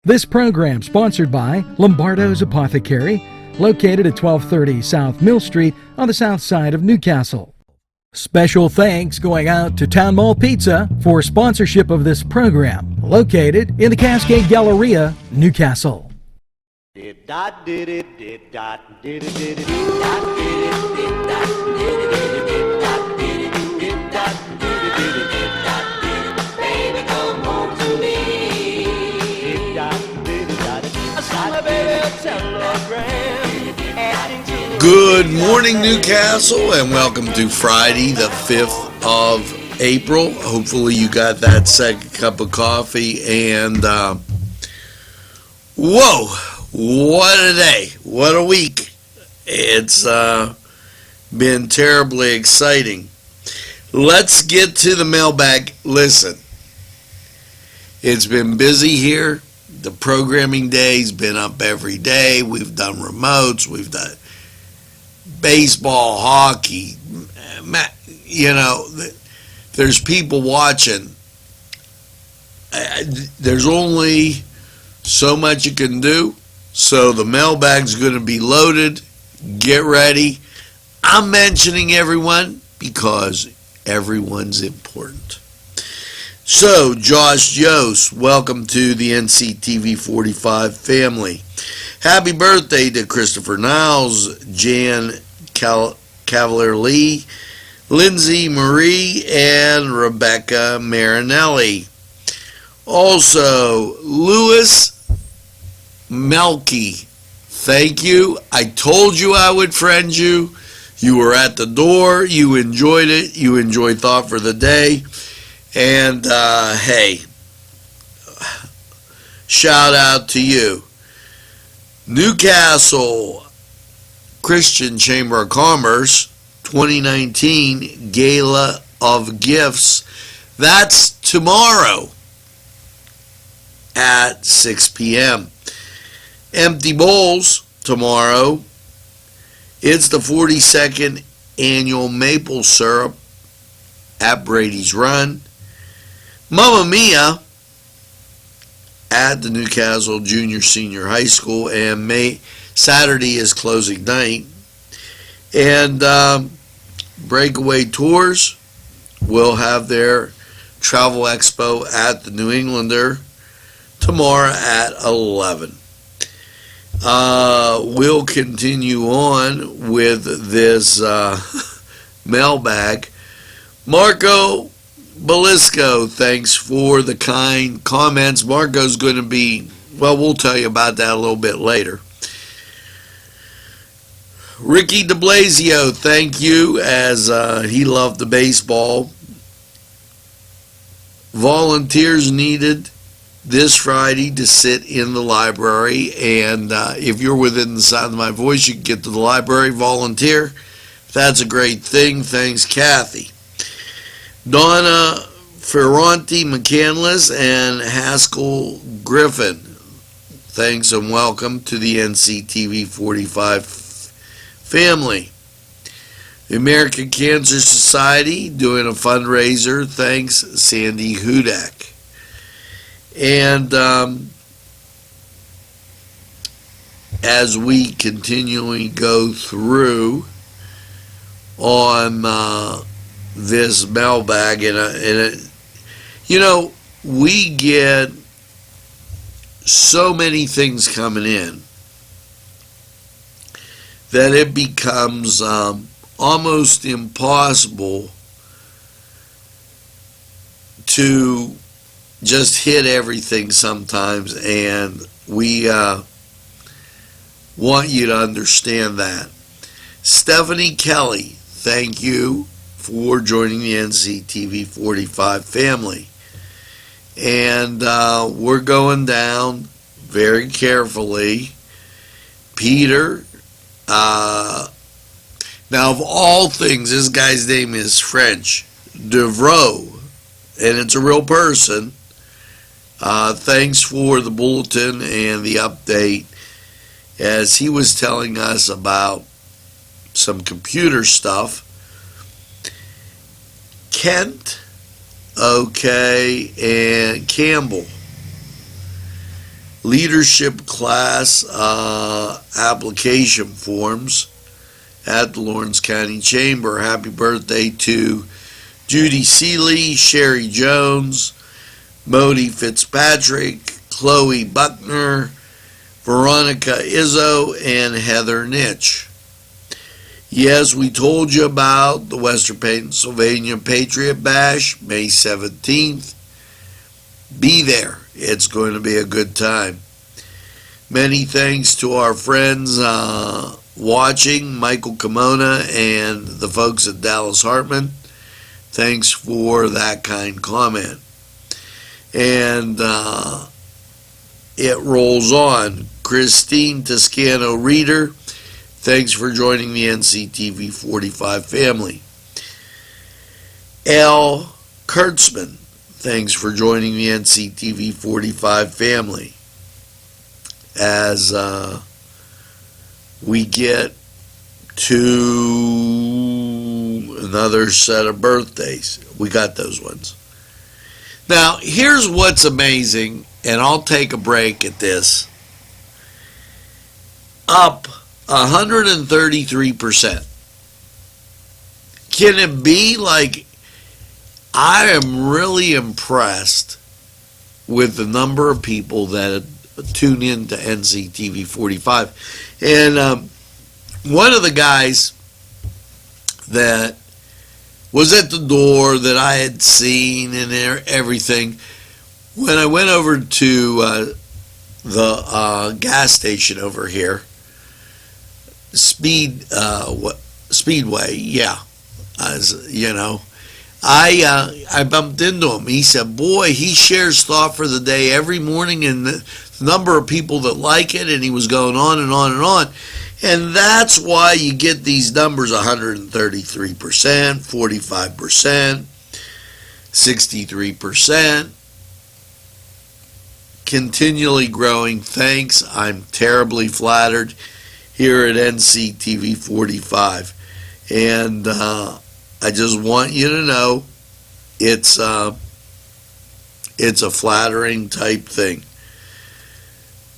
This program sponsored by Lombardo's Apothecary, located at 1230 South Mill Street on the south side of Newcastle. Special thanks going out to Town Mall Pizza for sponsorship of this program, located in the Cascade Galleria, Newcastle. Good morning, Newcastle, and welcome to Friday, the 5th of April. Hopefully you got that second cup of coffee, and whoa, what a day, what a week. It's been terribly exciting. Let's get to the mailbag. Listen, it's been busy here. The programming day's been up every day. We've done remotes, we've done baseball, hockey, there's people watching. There's only so much you can do, so the mailbag's going to be loaded. Get ready. I'm mentioning everyone because everyone's important. So, Josh Yost, welcome to the NCTV45 family. Happy birthday to Christopher Niles, Jan Cavalier Lee, Lindsay Marie, and Rebecca Marinelli. Also, Louis Melky, thank you. I told you I would friend you. You were at the door. You enjoyed it. You enjoyed Thought for the Day. And, hey, shout out to you. Newcastle Christian Chamber of Commerce 2019 Gala of Gifts. That's tomorrow at 6 p.m. Empty Bowls tomorrow. It's the 42nd annual maple syrup at Brady's Run. Mamma Mia at the Newcastle Junior Senior High School, and Saturday is closing night. And Breakaway Tours will have their travel expo at the New Englander tomorrow at 11. We'll continue on with this mailbag. Marco Belisco, thanks for the kind comments. Marco's going to be, well, we'll tell you about that a little bit later. Ricky de Blasio, thank you, as he loved the baseball. Volunteers needed this Friday to sit in the library, and if you're within the sound of my voice, you can get to the library, volunteer. That's a great thing. Thanks, Kathy. Donna Ferranti McCandless and Haskell Griffin, thanks and welcome to the NCTV 45 family. The American Cancer Society doing a fundraiser. Thanks, Sandy Hudak. And as we continually go through on this mailbag, we get so many things coming in that it becomes almost impossible to just hit everything sometimes, and we want you to understand that. Stephanie Kelly, thank you for joining the NCTV 45 family. And we're going down very carefully. Peter, now of all things, this guy's name is French, Devroux, and it's a real person. Thanks for the bulletin and the update, as he was telling us about some computer stuff. Kent, okay, and Campbell. leadership class application forms at the Lawrence County Chamber. Happy birthday to Judy Seeley, Sherry Jones, Modi Fitzpatrick, Chloe Buckner, Veronica Izzo, and Heather Nitch. Yes, we told you about the Western Pennsylvania Patriot Bash, May 17th. Be there. It's going to be a good time. Many thanks to our friends watching, Michael Kimona and the folks at Dallas Hartman. Thanks for that kind comment. And it rolls on. Christine Toscano Reader, thanks for joining the NCTV 45 family. Al Kurtzman, thanks for joining the NCTV 45 family. As we get to another set of birthdays. We got those ones. Now, here's what's amazing, and I'll take a break at this. Up 133%. Can it be like, I am really impressed with the number of people that tune in to NCTV 45. And one of the guys that was at the door that I had seen and everything, when I went over to the gas station over here, Speedway, yeah, as you know, I bumped into him. He said, boy, he shares Thought for the Day every morning, and the number of people that like it, and he was going on and on and on. And that's why you get these numbers: 133%, 45%, 63%, continually growing. Thanks. I'm terribly flattered here at NCTV 45. And I just want you to know it's a flattering type thing.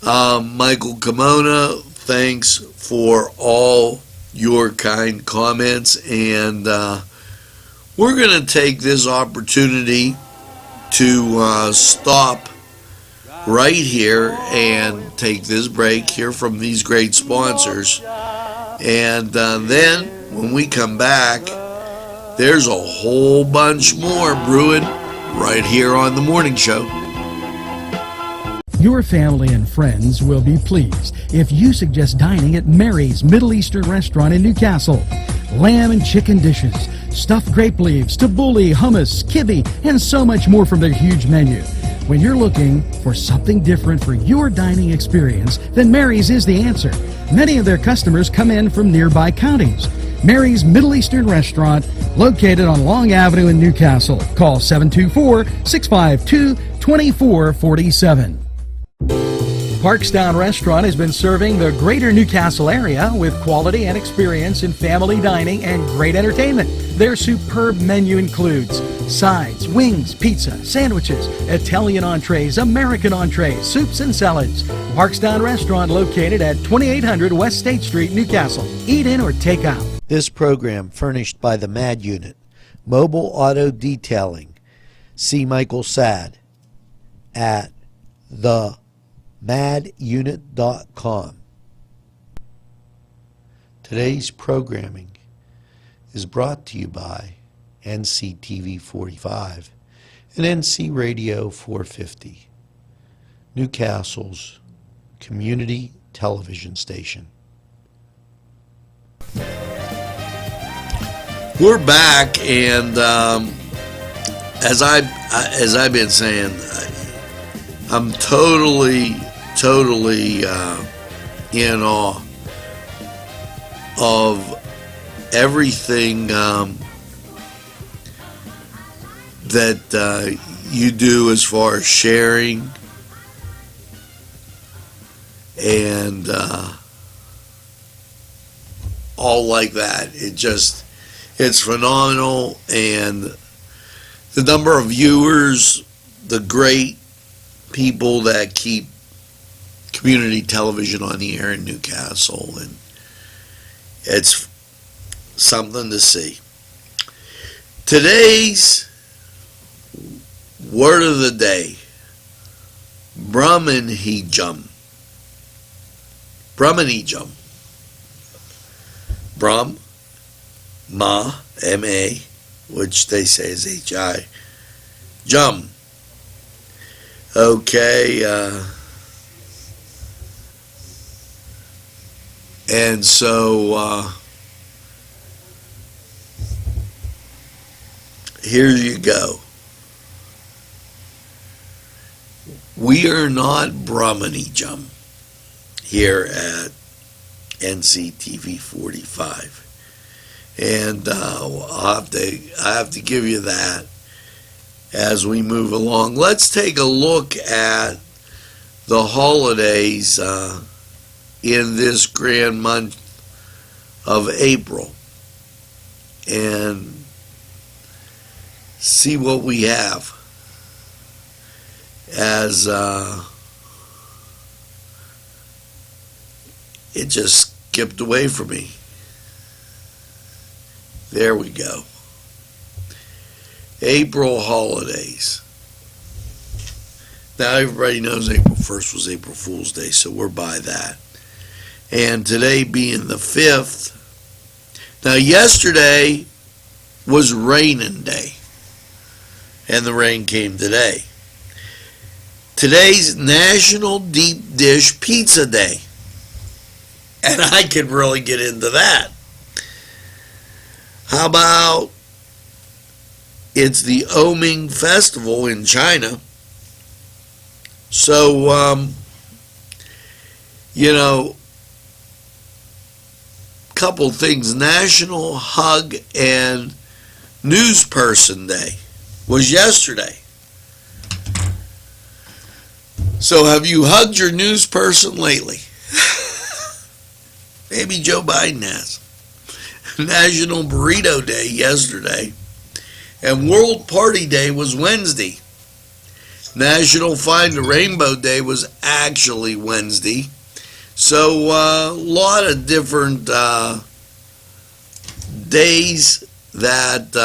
Michael Kimona, thanks for all your kind comments, and we're going to take this opportunity to stop right here and take this break, hear from these great sponsors, and then when we come back, there's a whole bunch more brewing right here on The Morning Show. Your family and friends will be pleased if you suggest dining at Mary's Middle Eastern Restaurant in Newcastle. Lamb and chicken dishes, stuffed grape leaves, tabbouleh, hummus, kibbe, and so much more from their huge menu. When you're looking for something different for your dining experience, then Mary's is the answer. Many of their customers come in from nearby counties. Mary's Middle Eastern Restaurant, located on Long Avenue in Newcastle. Call 724-652-2447. Parkstown Restaurant has been serving the greater Newcastle area with quality and experience in family dining and great entertainment. Their superb menu includes sides, wings, pizza, sandwiches, Italian entrees, American entrees, soups and salads. Parkstown Restaurant, located at 2800 West State Street, Newcastle. Eat in or take out. This program furnished by the MAD Unit, Mobile Auto Detailing. See Michael Sad at themadunit.com. Today's programming is brought to you by NCTV 45 and NC Radio 450, Newcastle's community television station. We're back, and as I've been saying, I'm totally in awe of everything that you do as far as sharing and all like that. It's phenomenal, and the number of viewers, the great people that keep community television on the air in Newcastle, and it's something to see. Today's word of the day, Brahmanijam. Brahmanijam. Brahm, Ma, M-A, which they say is H-I, Jum. Okay, and so here you go. We are not Brahmanijam here at NCTV45, and I have to give you that as we move along. Let's take a look at the holidays in this grand month of April and see what we have as it just skipped away from me. There we go. April holidays. Now everybody knows April 1st was April Fool's Day, so we're by that. And today being the 5th. Now yesterday was raining day, and the rain came today. Today's National Deep Dish Pizza Day, and I could really get into that. How about it's the Oming Festival in China? So, couple things. National Hug and News Person Day was yesterday. So have you hugged your news person lately? Maybe Joe Biden has. National Burrito Day yesterday. And World Party Day was Wednesday. National Find a Rainbow Day was actually Wednesday. So a lot of different days that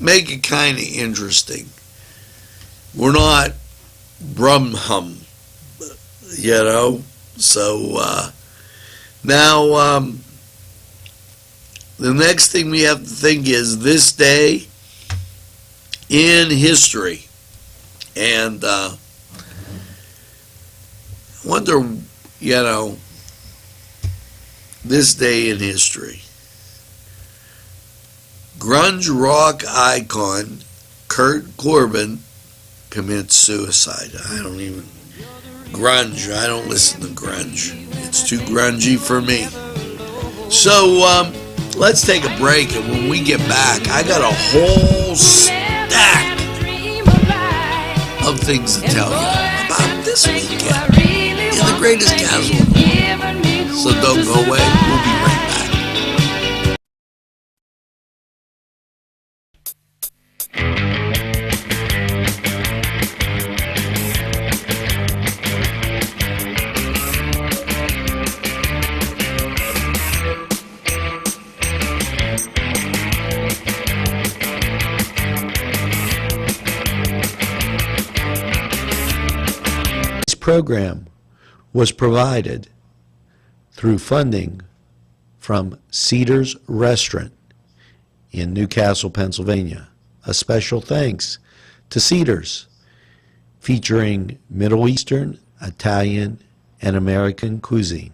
make it kind of interesting. We're not Brumhum, So now the next thing we have to think is this day in history. And I wonder, this day in history. Grunge rock icon Kurt Cobain commits suicide. I don't listen to grunge. It's too grungy for me. So let's take a break, and when we get back, I got a whole stack of things to tell you about this weekend in the greatest castle in the world. So don't go away. We'll be right back. Program was provided through funding from Cedars Restaurant in Newcastle, Pennsylvania. A special thanks to Cedars, featuring Middle Eastern, Italian, and American cuisine.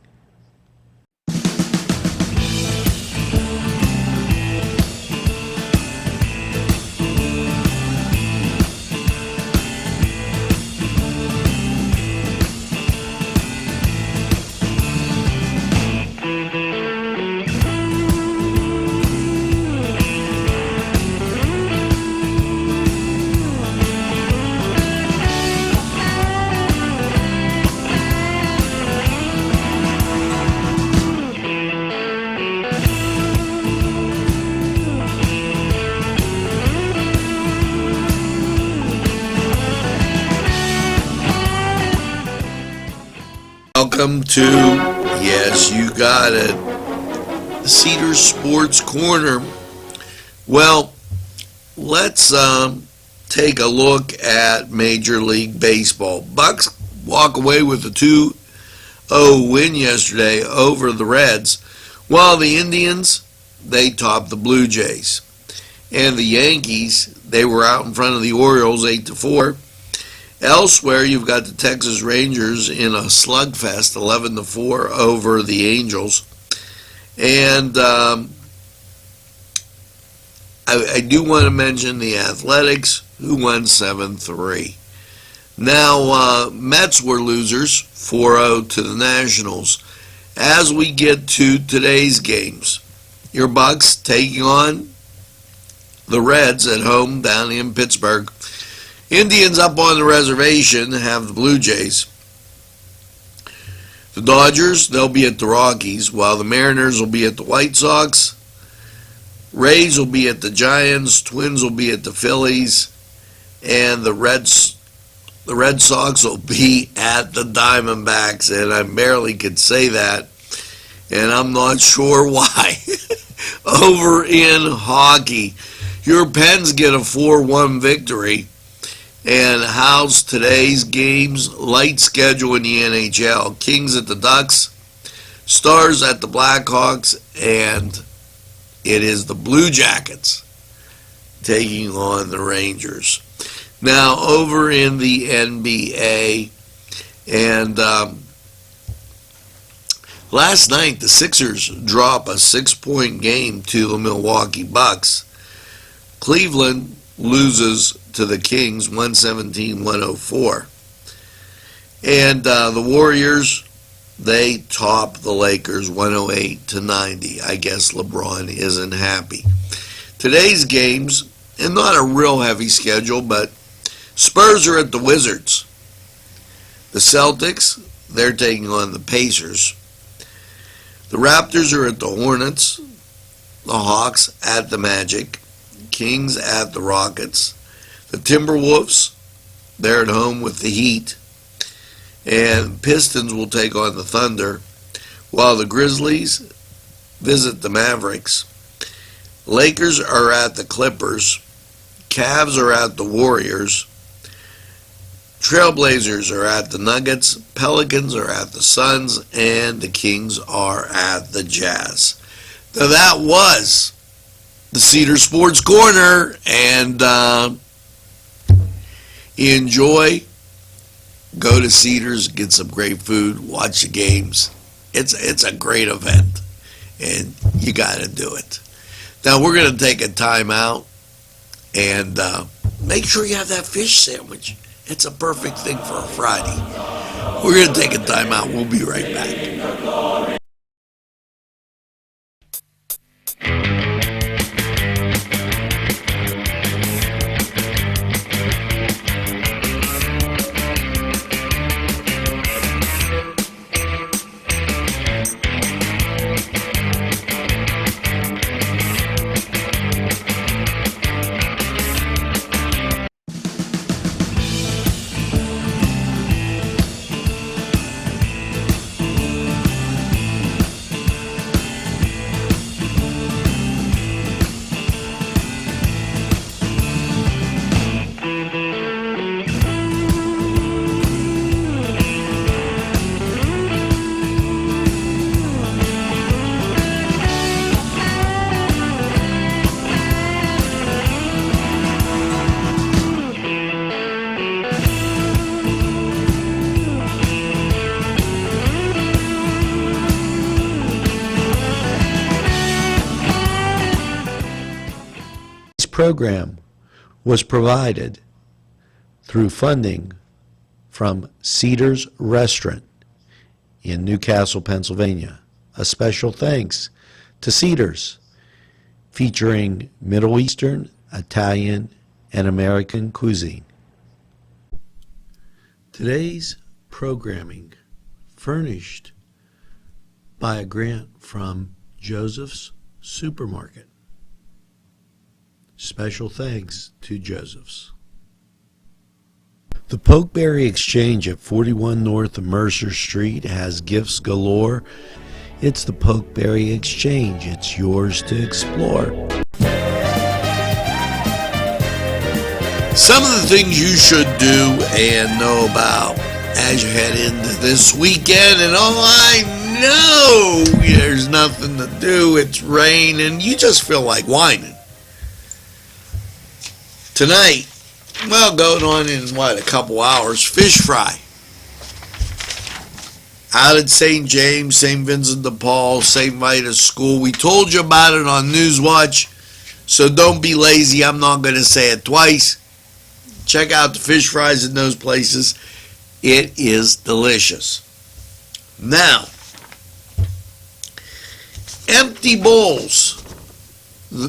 welcome to, yes, you got it, Cedar Sports Corner. Well, let's take a look at Major League Baseball. Bucks walk away with a 2-0 win yesterday over the Reds, while the Indians, they topped the Blue Jays. And the Yankees, they were out in front of the Orioles 8-4. Elsewhere, you've got the Texas Rangers in a slugfest, 11-4 over the Angels. And I do want to mention the Athletics, who won 7-3. Now, Mets were losers, 4-0 to the Nationals. As we get to today's games, your Bucks taking on the Reds at home down in Pittsburgh. Indians up on the reservation have the Blue Jays. The Dodgers, they'll be at the Rockies, while the Mariners will be at the White Sox. Rays will be at the Giants. Twins will be at the Phillies. And the Red Sox will be at the Diamondbacks. And I barely could say that, and I'm not sure why. Over in hockey, your Pens get a 4-1 victory. And how's today's games? Light schedule in the NHL. Kings at the Ducks, Stars at the Blackhawks, and it is the Blue Jackets taking on the Rangers. Now, over in the NBA, and last night the Sixers drop a 6-point game to the Milwaukee Bucks. Cleveland loses to the Kings 117-104. And the Warriors, they top the Lakers 108-90. I guess LeBron isn't happy. Today's games, and not a real heavy schedule, but Spurs are at the Wizards. The Celtics, they're taking on the Pacers. The Raptors are at the Hornets. The Hawks at the Magic. Kings at the Rockets. The Timberwolves, they're at home with the Heat. And Pistons will take on the Thunder, while the Grizzlies visit the Mavericks. Lakers are at the Clippers. Cavs are at the Warriors. Trailblazers are at the Nuggets. Pelicans are at the Suns. And the Kings are at the Jazz. Now that was the Cedar Sports Corner, and enjoy. Go to Cedars, get some great food, watch the games. It's a great event, and you got to do it. Now we're going to take a time out, and make sure you have that fish sandwich. It's a perfect thing for a Friday. We're going to take a time out. We'll be right back. Program was provided through funding from Cedars Restaurant in Newcastle, Pennsylvania. A special thanks to Cedars, featuring Middle Eastern, Italian, and American cuisine. Today's programming furnished by a grant from Joseph's Supermarket. Special thanks to Joseph's. The Pokeberry Exchange at 41 North of Mercer Street has gifts galore. It's the Pokeberry Exchange. It's yours to explore. Some of the things you should do and know about as you head into this weekend, and I know there's nothing to do, it's rain, and you just feel like whining. Tonight, well, going on in a couple hours, fish fry. Out at St. James, St. Vincent de Paul, St. Vitus School. We told you about it on Newswatch, so don't be lazy. I'm not going to say it twice. Check out the fish fries in those places. It is delicious. Now, empty bowls.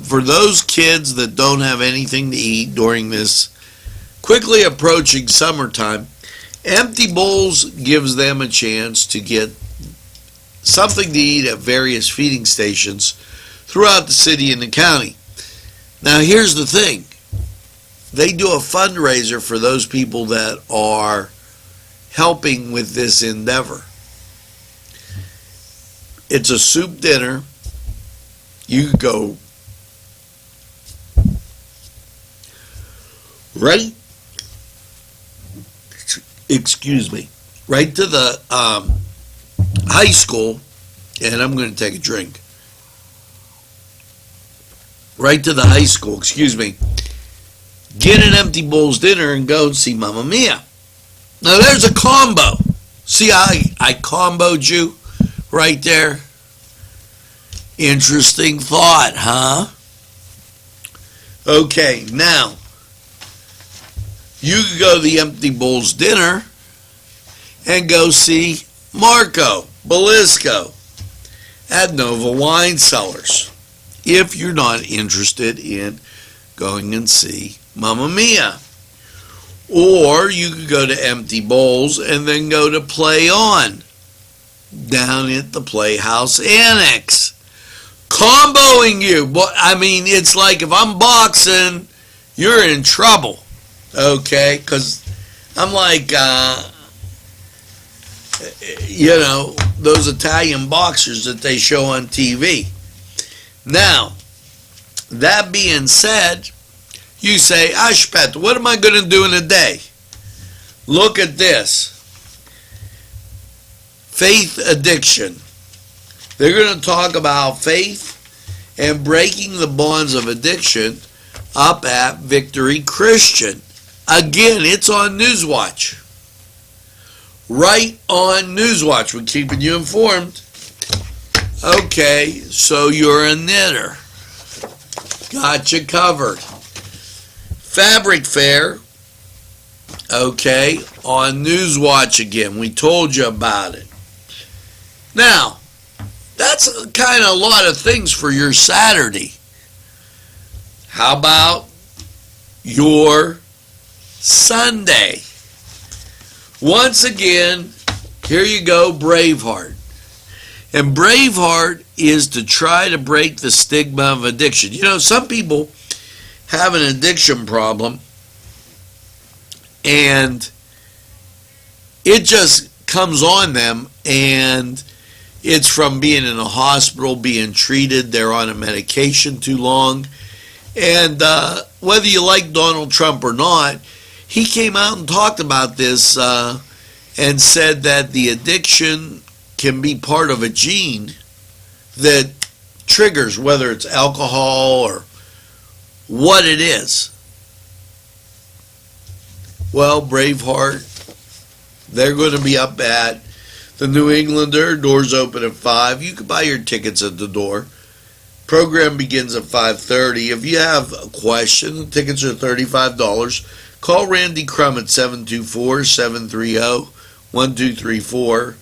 For those kids that don't have anything to eat during this quickly approaching summertime, empty bowls gives them a chance to get something to eat at various feeding stations throughout the city and the county. Now, here's the thing. They do a fundraiser for those people that are helping with this endeavor. It's a soup dinner. You could go right to the high school, and I'm going to take a drink. Right to the high school, get an empty bowls dinner and go and see Mamma Mia. Now there's a combo. See how I comboed you right there? Interesting thought, huh? Okay, now you could go to the empty bowls dinner and go see Marco Belisco at Nova Wine Cellars if you're not interested in going and see Mamma Mia. Or you could go to Empty Bowls and then go to Play On down at the Playhouse Annex. Comboing you. I mean, it's like if I'm boxing, you're in trouble. Okay? Because I'm like, those Italian boxers that they show on TV. Now, that being said, you say, Ashpet, what am I going to do in a day? Look at this. Faith addiction. They're going to talk about faith and breaking the bonds of addiction up at Victory Christian. Again, it's on Newswatch. Right on Newswatch. We're keeping you informed. Okay, so you're a knitter. Got you covered. Fabric Fair, okay, on Newswatch again. We told you about it. Now, that's kind of a lot of things for your Saturday. How about your Sunday? Once again, here you go, Braveheart. And Braveheart is to try to break the stigma of addiction. You know, some people have an addiction problem and it just comes on them, and it's from being in a hospital, being treated, they're on a medication too long. And whether you like Donald Trump or not, he came out and talked about this and said that the addiction can be part of a gene that triggers, whether it's alcohol or what it is. Well, Braveheart, they're going to be up at the New Englander. Doors open at 5. You can buy your tickets at the door. Program begins at 5:30. If you have a question, the tickets are $35. Call Randy Crum at 724-730-1234.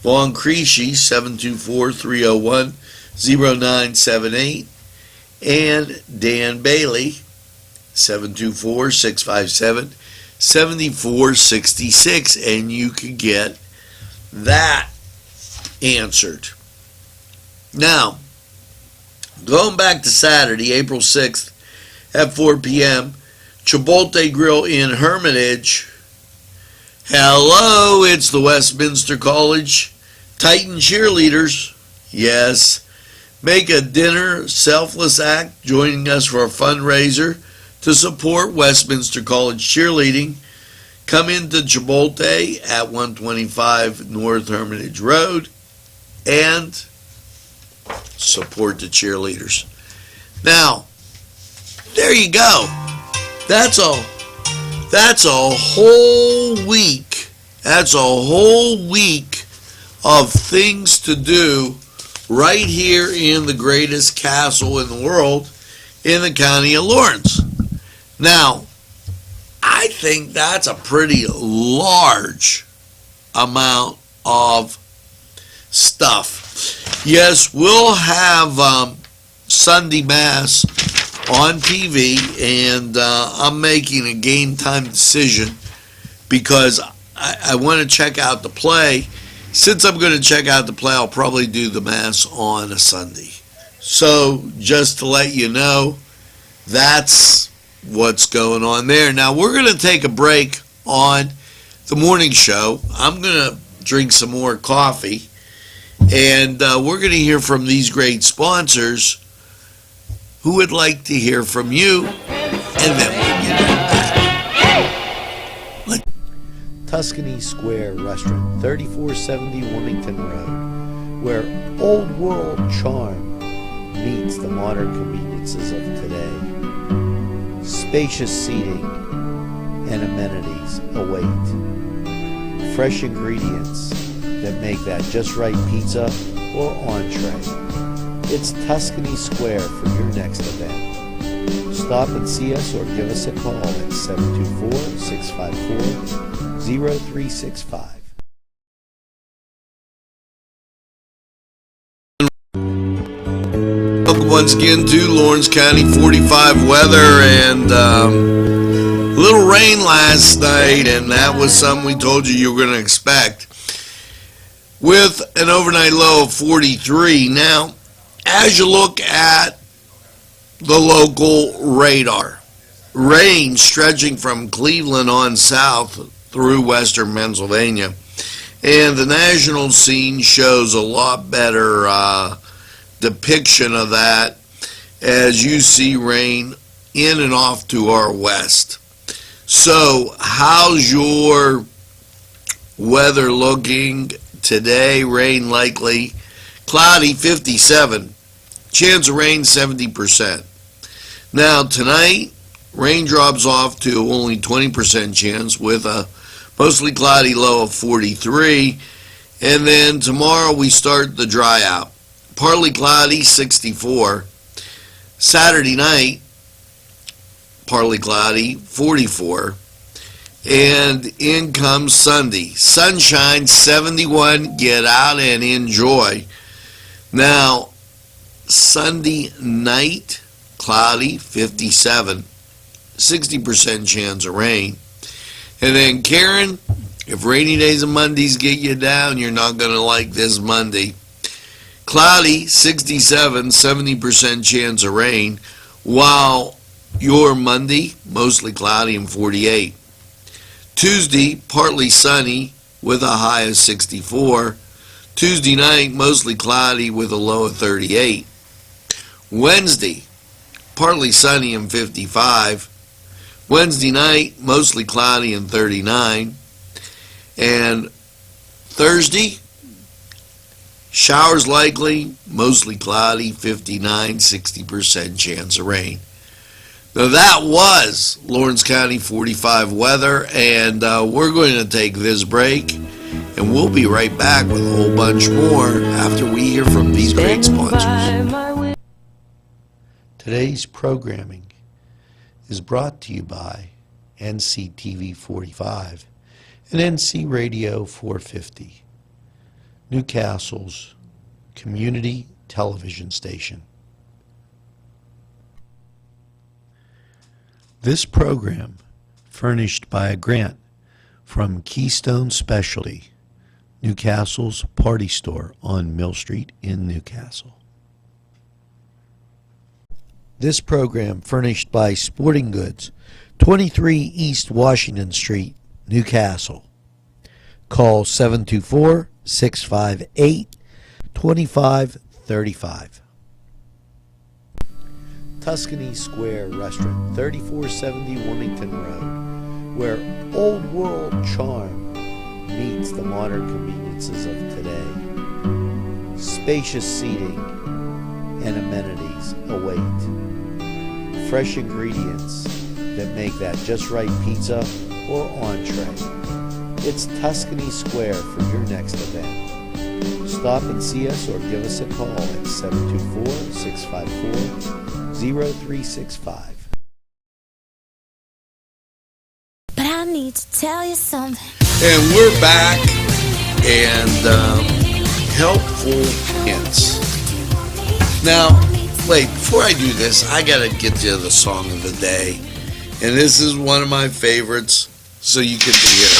Vaughn Creasy, 724-301-0978. And Dan Bailey, 724-657-7466, and you can get that answered. Now, going back to Saturday, April 6th at 4 p.m., Chipotle Grill in Hermitage Hello, it's the Westminster College Titan cheerleaders. Yes, make a dinner selfless act joining us for a fundraiser to support Westminster College cheerleading. Come into Chipotle at 125 North Hermitage Road and support the cheerleaders. Now, there you go. That's all. That's a whole week. That's a whole week of things to do right here in the greatest castle in the world in the county of Lawrence. Now, I think that's a pretty large amount of stuff. Yes, we'll have Sunday Mass on TV, and I'm making a game time decision because I want to check out the play. Since I'm going to check out the play, I'll probably do the Mass on a Sunday. So just to let you know, that's what's going on there. Now we're going to take a break on the morning show. I'm going to drink some more coffee, and we're going to hear from these great sponsors who would like to hear from you, and then we'll get back. Tuscany Square Restaurant, 3470 Wilmington Road, where old world charm meets the modern conveniences of today. Spacious seating and amenities await. Fresh ingredients that make that just right pizza or entree. It's Tuscany Square for your next event. Stop and see us or give us a call at 724-654-0365. Welcome once again to Lawrence County 45 weather, and a little rain last night, and that was something we told you were going to expect, with an overnight low of 43. Now, as you look at the local radar, rain stretching from Cleveland on south through western Pennsylvania, and the national scene shows a lot better depiction of that as you see rain in and off to our west. So how's your weather looking today? Rain likely, cloudy 57, chance of rain 70%. Now tonight, rain drops off to only 20% chance with a mostly cloudy low of 43, and then tomorrow we start the dry out. Partly cloudy 64. Saturday night, partly cloudy 44, and in comes Sunday. Sunshine 71. Get out and enjoy. Now, Sunday night, cloudy 57, 60% chance of rain. And then Karen, if rainy days and Mondays get you down, you're not going to like this Monday. Cloudy 67, 70% chance of rain, while your Monday, mostly cloudy and 48. Tuesday, partly sunny with a high of 64. Tuesday night, mostly cloudy with a low of 38. Wednesday, partly sunny and 55. Wednesday night, mostly cloudy and 39. And Thursday, showers likely, mostly cloudy, 59, 60% chance of rain. Now that was Lawrence County 45 weather, and we're going to take this break, and we'll be right back with a whole bunch more after we hear from these great sponsors. Today's programming is brought to you by NCTV45 and NC Radio 450, Newcastle's community television station. This program furnished by a grant from Keystone Specialty, Newcastle's party store on Mill Street in Newcastle. This program furnished by Sporting Goods, 23 East Washington Street, Newcastle. Call 724-658-2535. Tuscany Square Restaurant, 3470 Wilmington Road, where old world charm meets the modern conveniences of today. Spacious seating and amenities await. Fresh ingredients that make that just right pizza or entree. It's Tuscany Square for your next event. Stop and see us or give us a call at 724-654-0365. But I need to tell you something. And we're back, and helpful hints. Now, wait, before I do this, I gotta get to the song of the day. And this is one of my favorites, so you get to hear it.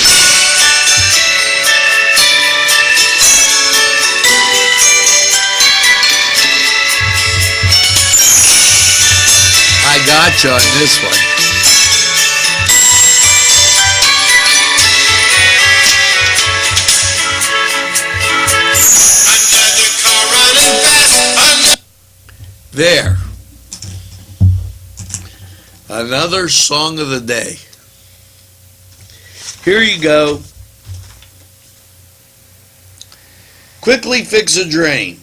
I got you on this one. There. Another song of the day. Here you go. Quickly fix a drain.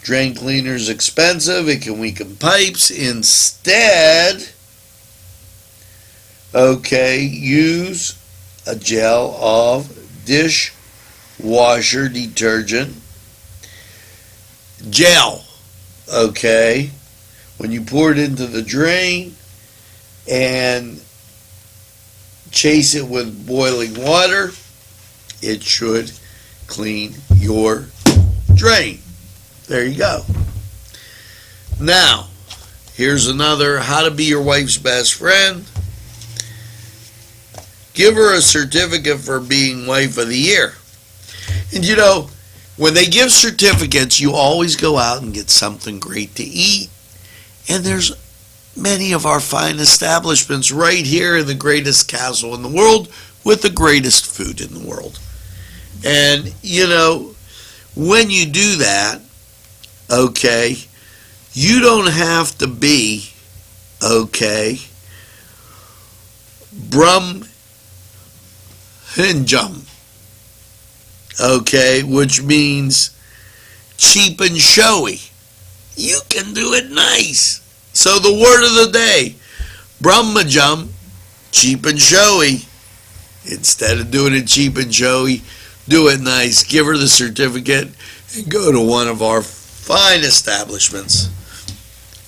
Drain cleaner's expensive. It can weaken pipes. Instead, use a gel of dishwasher detergent. Gel. When you pour it into the drain and chase it with boiling water, it should clean your drain. There you go. Now, here's another how to be your wife's best friend. Give her a certificate for being wife of the year. And you know, when they give certificates, you always go out and get something great to eat. And there's many of our fine establishments right here in the greatest castle in the world with the greatest food in the world. And, you know, when you do that, you don't have to be, brum hinjum. Which means cheap and showy. You can do it nice. So the word of the day, brummajum, cheap and showy. Instead of doing it cheap and showy, do it nice. Give her the certificate and go to one of our fine establishments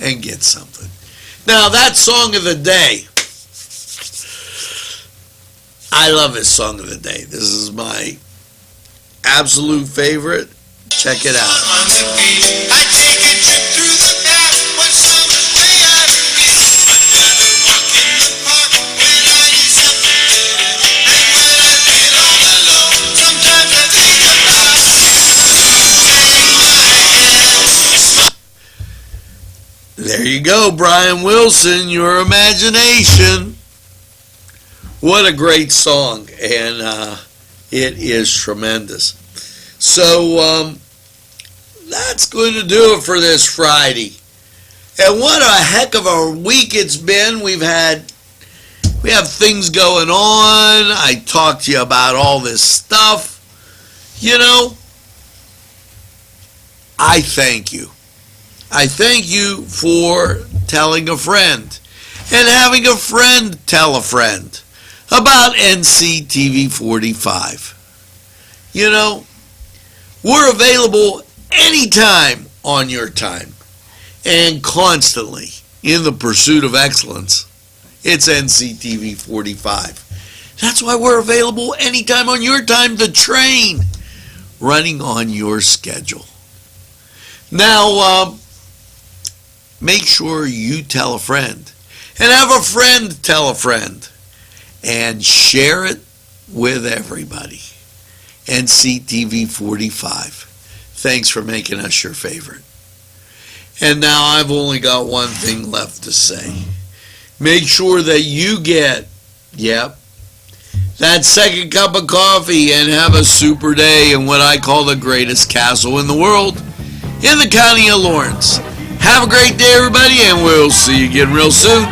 and get something. Now that song of the day, I love this song of the day. This is my absolute favorite. Check it out. There you go, Brian Wilson, your imagination. What a great song, and it is tremendous. So that's going to do it for this Friday. And what a heck of a week it's been. We have things going on. I talked to you about all this stuff. You know, I thank you. I thank you for telling a friend and having a friend tell a friend about NCTV45. You know, we're available anytime on your time and constantly in the pursuit of excellence. It's NCTV45. That's why we're available anytime on your time, the train running on your schedule. Now, make sure you tell a friend and have a friend tell a friend and share it with everybody. NCTV45. Thanks for making us your favorite. And now I've only got one thing left to say. Make sure that you get, that second cup of coffee and have a super day in what I call the greatest castle in the world, in the county of Lawrence. Have a great day, everybody, and we'll see you again real soon.